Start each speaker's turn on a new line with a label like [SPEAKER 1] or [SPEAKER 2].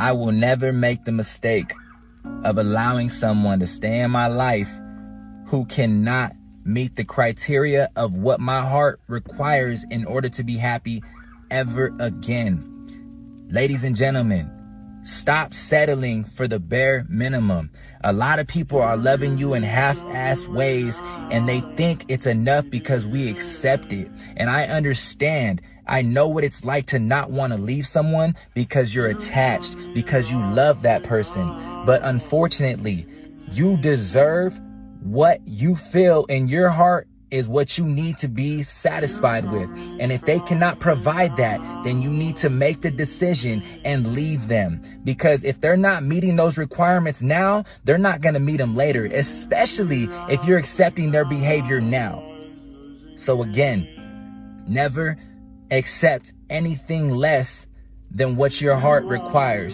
[SPEAKER 1] I will never make the mistake of allowing someone to stay in my life who cannot meet the criteria of what my heart requires in order to be happy ever again. Ladies and gentlemen, stop settling for the bare minimum. A lot of people are loving you in half-assed ways, and they think it's enough because we accept it. And I understand. I know what it's like to not want to leave someone because you're attached, because you love that person. But unfortunately, you deserve what you feel in your heart is what you need to be satisfied with. And if they cannot provide that, then you need to make the decision and leave them. Because if they're not meeting those requirements now, they're not going to meet them later, especially if you're accepting their behavior now. So again, never accept anything less than what your heart requires.